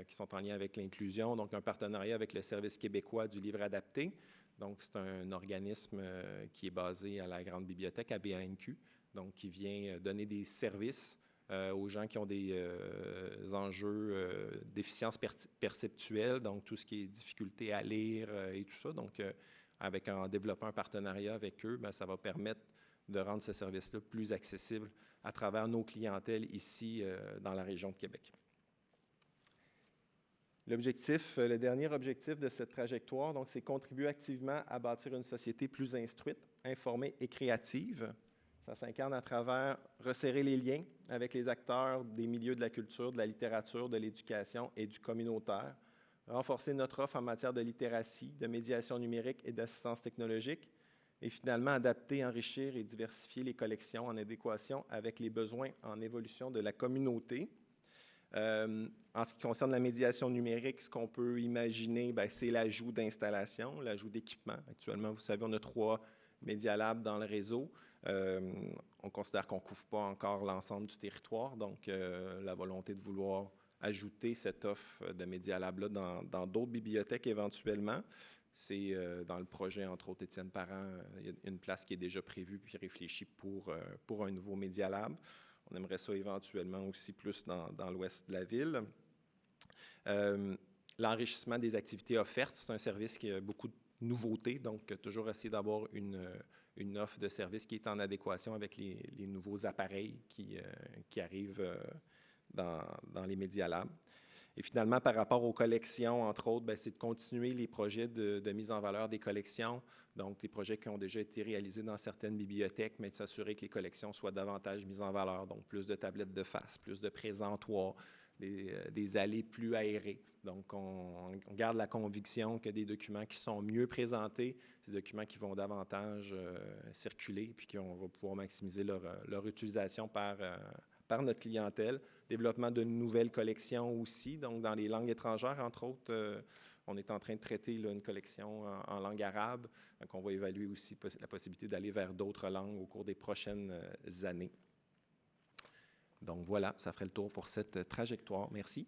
qui sont en lien avec l'inclusion, donc un partenariat avec le Service québécois du livre adapté. Donc, c'est un organisme qui est basé à la Grande Bibliothèque, à BANQ, donc qui vient donner des services aux gens qui ont des enjeux déficience perceptuelle, donc tout ce qui est difficulté à lire et tout ça. Donc, en développant un partenariat avec eux, bien, ça va permettre de rendre ce service-là plus accessible à travers nos clientèles ici dans la région de Québec. Le dernier objectif de cette trajectoire, donc, c'est contribuer activement à bâtir une société plus instruite, informée et créative. Ça s'incarne à travers resserrer les liens avec les acteurs des milieux de la culture, de la littérature, de l'éducation et du communautaire, renforcer notre offre en matière de littératie, de médiation numérique et d'assistance technologique, et finalement adapter, enrichir et diversifier les collections en adéquation avec les besoins en évolution de la communauté. En ce qui concerne la médiation numérique, ce qu'on peut imaginer, c'est l'ajout d'installations, l'ajout d'équipements. Actuellement, vous savez, on a 3 Media Labs dans le réseau. On considère qu'on ne couvre pas encore l'ensemble du territoire, donc la volonté de vouloir ajouter cette offre de Media Lab-là dans d'autres bibliothèques éventuellement. C'est dans le projet, entre autres, Étienne Parent, il y a une place qui est déjà prévue puis réfléchie pour un nouveau Media Lab. On aimerait ça éventuellement aussi plus dans l'ouest de la ville. L'enrichissement des activités offertes, c'est un service qui a beaucoup de nouveautés, donc toujours essayer d'avoir une offre de service qui est en adéquation avec les nouveaux appareils qui arrivent dans les Media Labs. Et finalement, par rapport aux collections, entre autres, c'est de continuer les projets de mise en valeur des collections, donc les projets qui ont déjà été réalisés dans certaines bibliothèques, mais de s'assurer que les collections soient davantage mises en valeur, donc plus de tablettes de face, plus de présentoirs, des allées plus aérées. Donc, on garde la conviction que des documents qui sont mieux présentés, c'est des documents qui vont davantage circuler, puis qu'on va pouvoir maximiser leur utilisation par notre clientèle. Développement de nouvelles collections aussi, donc dans les langues étrangères, entre autres. On est en train de traiter là, une collection en langue arabe, donc on va évaluer aussi la possibilité d'aller vers d'autres langues au cours des prochaines années. Donc voilà, ça ferait le tour pour cette trajectoire. Merci.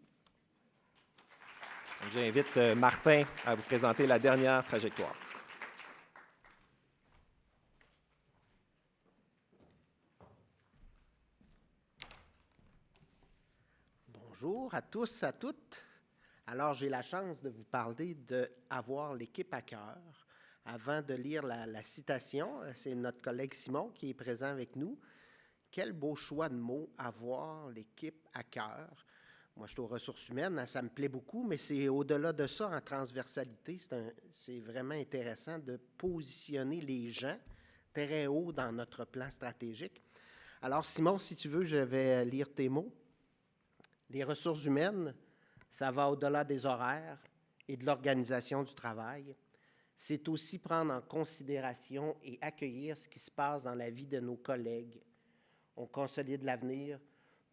J'invite Martin à vous présenter la dernière trajectoire. Bonjour à tous, à toutes. Alors, j'ai la chance de vous parler d'Avoir l'équipe à cœur. Avant de lire la citation, c'est notre collègue Simon qui est présent avec nous. Quel beau choix de mots, avoir l'équipe à cœur. moi, je suis aux ressources humaines, hein, ça me plaît beaucoup, mais c'est au-delà de ça, en transversalité, c'est vraiment intéressant de positionner les gens très haut dans notre plan stratégique. Alors, Simon, si tu veux, je vais lire tes mots. Les ressources humaines, ça va au-delà des horaires et de l'organisation du travail. C'est aussi prendre en considération et accueillir ce qui se passe dans la vie de nos collègues. On consolide l'avenir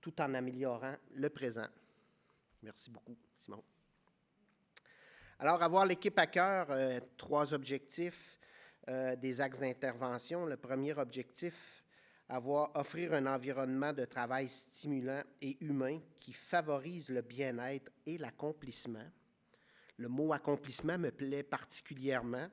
tout en améliorant le présent. Merci beaucoup, Simon. Alors, avoir l'équipe à cœur, 3 objectifs, des axes d'intervention. Le premier objectif, offrir un environnement de travail stimulant et humain qui favorise le bien-être et l'accomplissement. Le mot « accomplissement » me plaît particulièrement.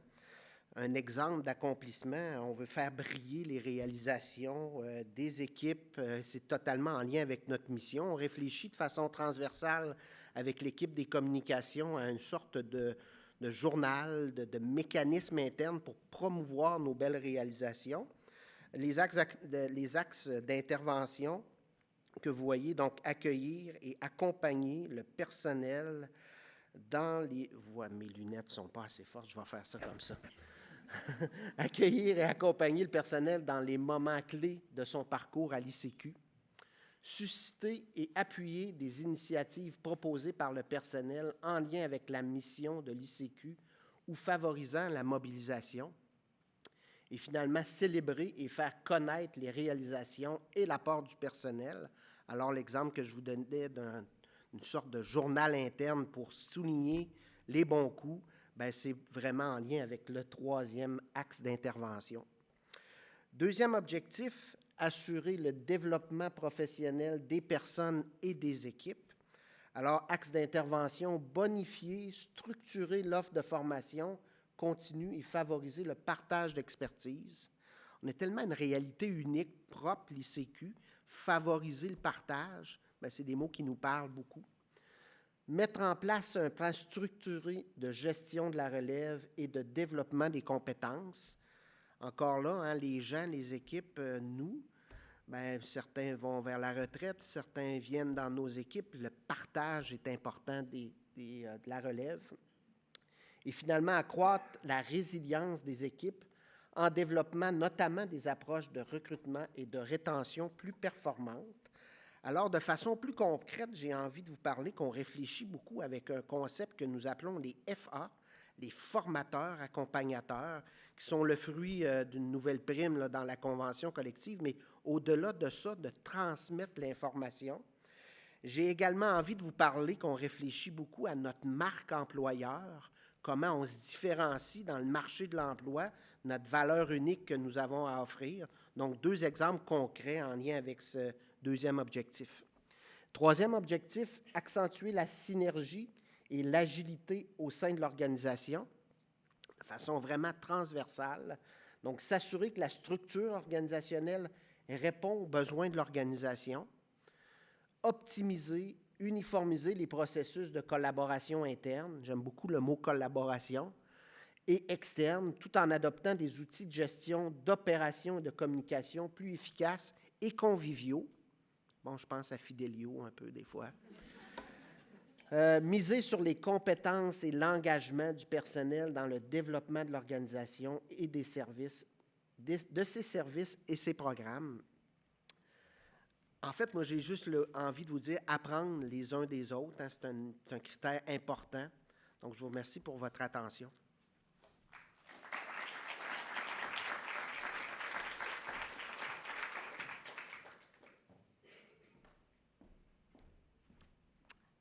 Un exemple d'accomplissement, on veut faire briller les réalisations des équipes. C'est totalement en lien avec notre mission. On réfléchit de façon transversale avec l'équipe des communications à une sorte de journal, de mécanisme interne pour promouvoir nos belles réalisations. Les axes d'intervention que vous voyez, donc accueillir et accompagner le personnel dans les... Mes lunettes ne sont pas assez fortes, je vais faire ça comme ça. Accueillir et accompagner le personnel dans les moments clés de son parcours à l'ICQ. Susciter et appuyer des initiatives proposées par le personnel en lien avec la mission de l'ICQ ou favorisant la mobilisation. Et finalement, célébrer et faire connaître les réalisations et l'apport du personnel. Alors, l'exemple que je vous donnais d'une sorte de journal interne pour souligner les bons coups, bien, c'est vraiment en lien avec le 3e axe d'intervention. 2e objectif, assurer le développement professionnel des personnes et des équipes. Alors, axe d'intervention, bonifier, structurer l'offre de formation continue et favoriser le partage d'expertise. On a tellement une réalité unique, propre, l'ICQ, favoriser le partage, bien, c'est des mots qui nous parlent beaucoup. Mettre en place un plan structuré de gestion de la relève et de développement des compétences. Encore là, hein, les gens, les équipes, nous, bien, certains vont vers la retraite, certains viennent dans nos équipes. Le partage est important de la relève. Et finalement, accroître la résilience des équipes en développant notamment des approches de recrutement et de rétention plus performantes. Alors, de façon plus concrète, j'ai envie de vous parler qu'on réfléchit beaucoup avec un concept que nous appelons les FA, les formateurs accompagnateurs, qui sont le fruit d'une nouvelle prime là, dans la convention collective, mais au-delà de ça, de transmettre l'information. J'ai également envie de vous parler qu'on réfléchit beaucoup à notre marque employeur, comment on se différencie dans le marché de l'emploi, notre valeur unique que nous avons à offrir. Donc, 2 exemples concrets en lien avec ce 2e objectif. 3e objectif, accentuer la synergie et l'agilité au sein de l'organisation de façon vraiment transversale. Donc, s'assurer que la structure organisationnelle répond aux besoins de l'organisation. Optimiser, uniformiser les processus de collaboration interne. J'aime beaucoup le mot collaboration. Et externe, tout en adoptant des outils de gestion, d'opération et de communication plus efficaces et conviviaux. Bon, je pense à Fidelio un peu des fois. Miser sur les compétences et l'engagement du personnel dans le développement de l'organisation et des services, de ses services et ses programmes. En fait, moi, j'ai juste envie de vous dire apprendre les uns des autres. Hein, c'est un critère important. Donc, je vous remercie pour votre attention.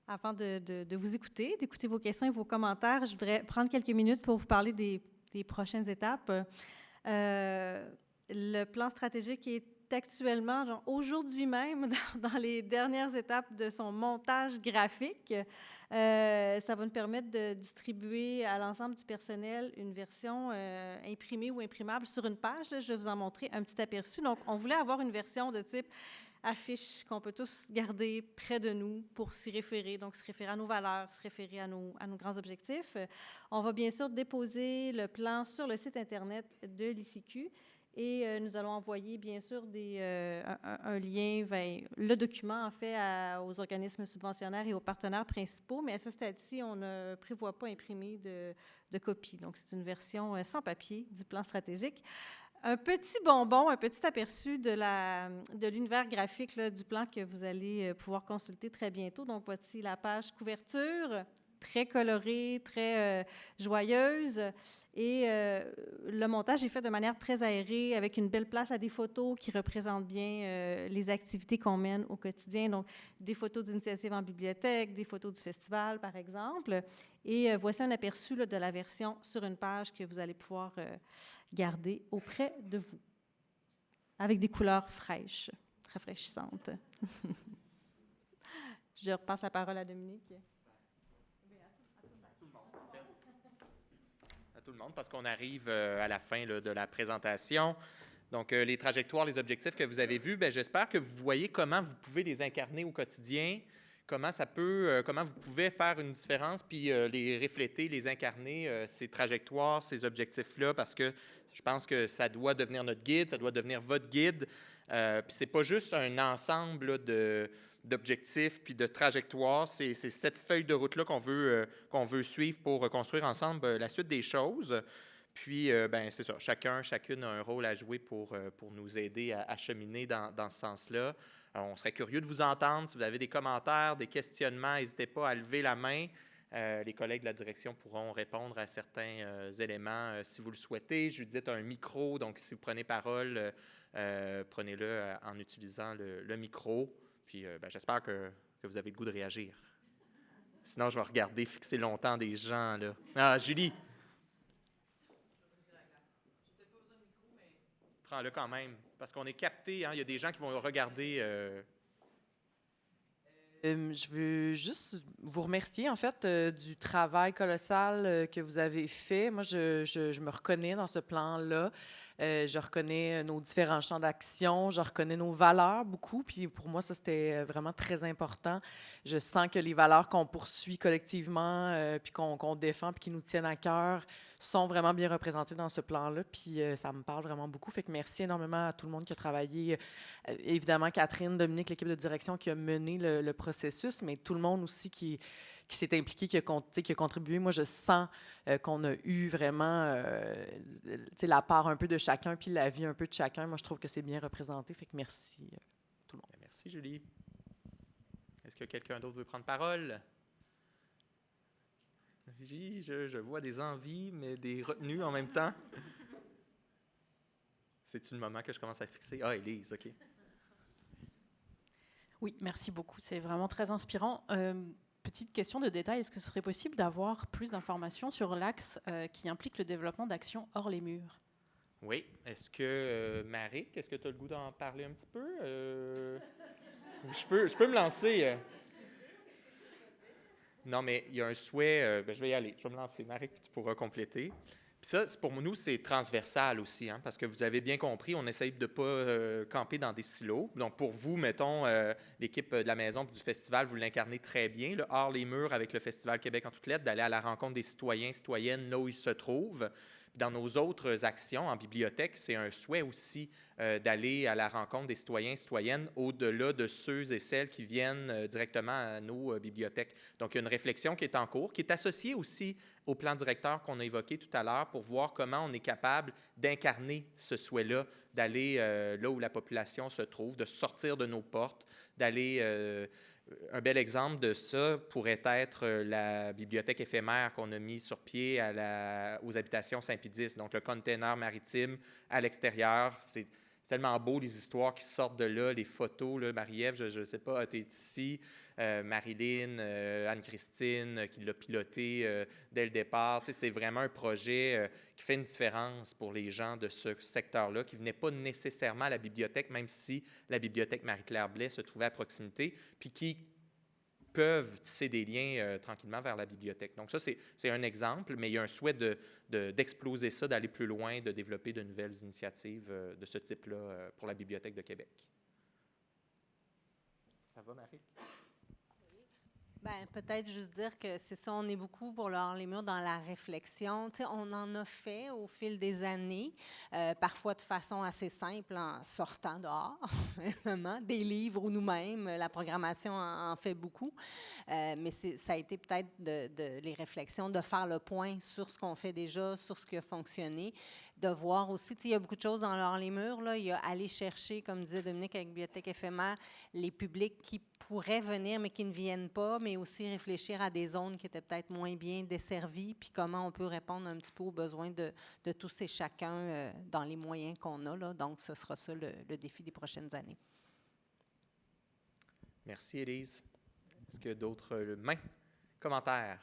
Avant de vous écouter, d'écouter vos questions et vos commentaires, je voudrais prendre quelques minutes pour vous parler des prochaines étapes. Le plan stratégique est actuellement, aujourd'hui même, dans les dernières étapes de son montage graphique. Ça va nous permettre de distribuer à l'ensemble du personnel une version imprimée ou imprimable sur une page. Là, je vais vous en montrer un petit aperçu. Donc, on voulait avoir une version de type affiche qu'on peut tous garder près de nous pour s'y référer, donc se référer à nos valeurs, se référer à nos grands objectifs. On va bien sûr déposer le plan sur le site Internet de l'ICQ Et nous allons envoyer, bien sûr, un lien vers le document, en fait, aux organismes subventionnaires et aux partenaires principaux. Mais à ce stade-ci, on ne prévoit pas imprimer de copie. Donc, c'est une version sans papier du plan stratégique. Un petit bonbon, un petit aperçu de l'univers graphique là, du plan que vous allez pouvoir consulter très bientôt. Donc, voici la page couverture, très colorée, très joyeuse. Et le montage est fait de manière très aérée, avec une belle place à des photos qui représentent bien les activités qu'on mène au quotidien. Donc, des photos d'initiatives en bibliothèque, des photos du festival, par exemple. Et voici un aperçu là, de la version sur une page que vous allez pouvoir garder auprès de vous, avec des couleurs fraîches, rafraîchissantes. Je repasse la parole à Dominique. Tout le monde, parce qu'on arrive à la fin là, de la présentation. Donc, les trajectoires, les objectifs que vous avez vus, bien, j'espère que vous voyez comment vous pouvez les incarner au quotidien, comment vous pouvez faire une différence, puis les refléter, les incarner, ces trajectoires, ces objectifs-là, parce que je pense que ça doit devenir notre guide, ça doit devenir votre guide. Puis c'est pas juste un ensemble là, d'objectifs puis de trajectoires. C'est cette feuille de route-là qu'on veut suivre pour construire ensemble la suite des choses. Puis, ben c'est ça, chacune a un rôle à jouer pour nous aider à cheminer dans ce sens-là. On serait curieux de vous entendre. Si vous avez des commentaires, des questionnements, n'hésitez pas à lever la main. Les collègues de la direction pourront répondre à certains éléments si vous le souhaitez. Judith a un micro, donc si vous prenez parole, prenez-le en utilisant le micro. Puis ben, j'espère que vous avez le goût de réagir. Sinon, je vais regarder fixer longtemps des gens. Là. Ah, Julie! Prends-le quand même, parce qu'on est capté. Hein? Il y a des gens qui vont regarder. Je veux juste vous remercier, en fait, du travail colossal que vous avez fait. Moi, je me reconnais dans ce plan-là. Je reconnais nos différents champs d'action. Je reconnais nos valeurs beaucoup. Puis pour moi, ça, c'était vraiment très important. Je sens que les valeurs qu'on poursuit collectivement, puis qu'on défend, puis qui nous tiennent à cœur, sont vraiment bien représentées dans ce plan-là. Puis ça me parle vraiment beaucoup. Fait que merci énormément à tout le monde qui a travaillé. Évidemment, Catherine, Dominique, l'équipe de direction qui a mené le processus, mais tout le monde aussi qui s'est impliqué, qui a contribué. Moi, je sens qu'on a eu vraiment la part un peu de chacun, puis la vie un peu de chacun. Moi, je trouve que c'est bien représenté. Fait que merci tout le monde. Merci, Julie. Est-ce que quelqu'un d'autre veut prendre parole? Je vois des envies, mais des retenues en même temps. C'est-tu le moment que je commence à fixer? Ah, Élise, OK. Oui, merci beaucoup. C'est vraiment très inspirant. Petite question de détail, est-ce que ce serait possible d'avoir plus d'informations sur l'axe qui implique le développement d'actions hors les murs? Oui. Est-ce que, Marie, est-ce que tu as le goût d'en parler un petit peu? Je peux me lancer. Non, mais il y a un souhait. Je vais y aller. Je vais me lancer. Marie, puis tu pourras compléter. Puis ça, pour nous, c'est transversal aussi, hein, parce que vous avez bien compris, on essaye de ne pas camper dans des silos. Donc, pour vous, mettons, l'équipe de la maison et du festival, vous l'incarnez très bien, là, hors les murs avec le Festival Québec en toutes lettres, d'aller à la rencontre des citoyens, citoyennes, là où ils se trouvent. Dans nos autres actions en bibliothèque, c'est un souhait aussi d'aller à la rencontre des citoyens, citoyennes, au-delà de ceux et celles qui viennent directement à nos bibliothèques. Donc, il y a une réflexion qui est en cours, qui est associée aussi au plan directeur qu'on a évoqué tout à l'heure pour voir comment on est capable d'incarner ce souhait-là, d'aller là où la population se trouve, de sortir de nos portes, d'aller... Un bel exemple de ça pourrait être la bibliothèque éphémère qu'on a mise sur pied aux habitations Saint-Pédis, donc le container maritime à l'extérieur. C'est tellement beau, les histoires qui sortent de là, les photos. Là, Marie-Ève, je ne sais pas, tu es ici. Marilyn, Anne-Christine, qui l'a piloté dès le départ. Tu sais, c'est vraiment un projet qui fait une différence pour les gens de ce secteur-là, qui ne venaient pas nécessairement à la bibliothèque, même si la bibliothèque Marie-Claire Blais se trouvait à proximité, puis qui peuvent tisser des liens tranquillement vers la bibliothèque. Donc ça, c'est un exemple, mais il y a un souhait d'exploser ça, d'aller plus loin, de développer de nouvelles initiatives de ce type-là pour la Bibliothèque de Québec. Ça va, Marie? Ben, peut-être juste dire que c'est ça, on est beaucoup pour le hors-les-murs dans la réflexion. Tu sais, on en a fait au fil des années, parfois de façon assez simple, en sortant dehors, simplement, des livres ou nous-mêmes. La programmation en fait beaucoup. Mais ça a été peut-être les réflexions, de faire le point sur ce qu'on fait déjà, sur ce qui a fonctionné, de voir aussi, tu sais, il y a beaucoup de choses dans le hors-les-murs, là. Il y a aller chercher, comme disait Dominique avec Bibliothèque éphémère, les publics qui pourraient venir mais qui ne viennent pas, mais aussi réfléchir à des zones qui étaient peut-être moins bien desservies, puis comment on peut répondre un petit peu aux besoins de tous et chacun dans les moyens qu'on a, là. Donc, ce sera ça le défi des prochaines années. Merci, Élise. Est-ce qu'il y a d'autres mains? Commentaires?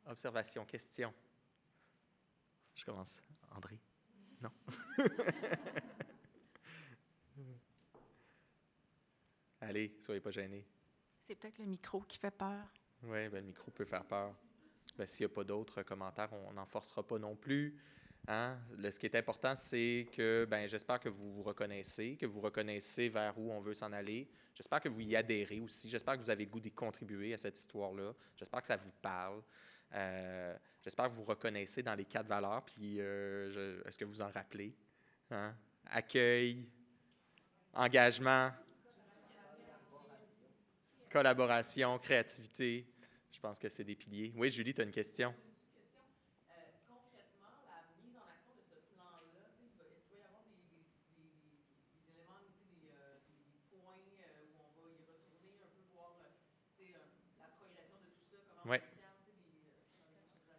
Observations? Questions? Je commence. André? Non? Allez, soyez pas gênés. C'est peut-être le micro qui fait peur. Oui, le micro peut faire peur. Ben, s'il n'y a pas d'autres commentaires, on n'en forcera pas non plus. Hein? Ce qui est important, c'est que j'espère que vous vous reconnaissez vers où on veut s'en aller. J'espère que vous y adhérez aussi. J'espère que vous avez le goût d'y contribuer à cette histoire-là. J'espère que ça vous parle. J'espère que vous reconnaissez dans les 4 valeurs. Puis, est-ce que vous en rappelez? Hein? Accueil, engagement, collaboration, créativité. Je pense que c'est des piliers. Oui, Julie, tu as une question? Concrètement, la mise en action de ce plan-là, est-ce qu'il va y avoir des éléments, des points où on va y retourner un peu voir la progression de tout ça, comment Oui.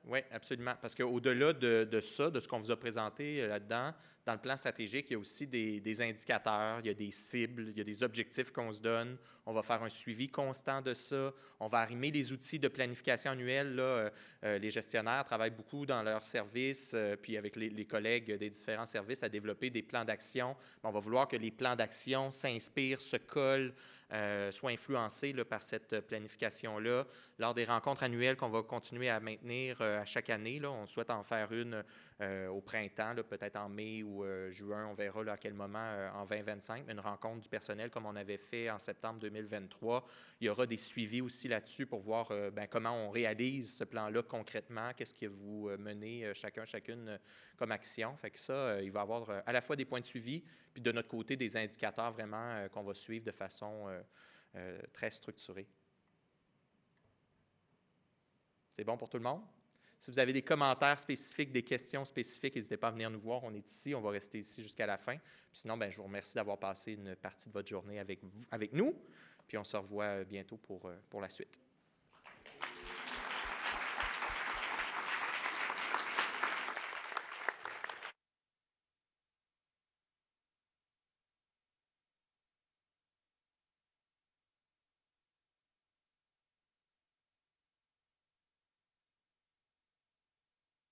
Oui, absolument. Parce qu'au-delà de ça, de ce qu'on vous a présenté là-dedans, dans le plan stratégique, il y a aussi des indicateurs, il y a des cibles, il y a des objectifs qu'on se donne. On va faire un suivi constant de ça. On va arrimer les outils de planification annuelle. Là, les gestionnaires travaillent beaucoup dans leurs services, puis avec les collègues des différents services, à développer des plans d'action. On va vouloir que les plans d'action s'inspirent, se collent, soient influencés là, par cette planification-là. Lors des rencontres annuelles qu'on va continuer à maintenir à chaque année, là, on souhaite en faire une au printemps, là, peut-être en mai ou juin, on verra là, à quel moment en 2025, une rencontre du personnel comme on avait fait en septembre 2023. Il y aura des suivis aussi là-dessus pour voir comment on réalise ce plan-là concrètement, qu'est-ce que vous menez chacune comme action. Fait que ça, il va y avoir à la fois des points de suivi, puis de notre côté, des indicateurs vraiment qu'on va suivre de façon très structurée. C'est bon pour tout le monde? Si vous avez des commentaires spécifiques, des questions spécifiques, n'hésitez pas à venir nous voir. On est ici, on va rester ici jusqu'à la fin. Puis sinon, je vous remercie d'avoir passé une partie de votre journée avec nous. Puis on se revoit bientôt pour la suite.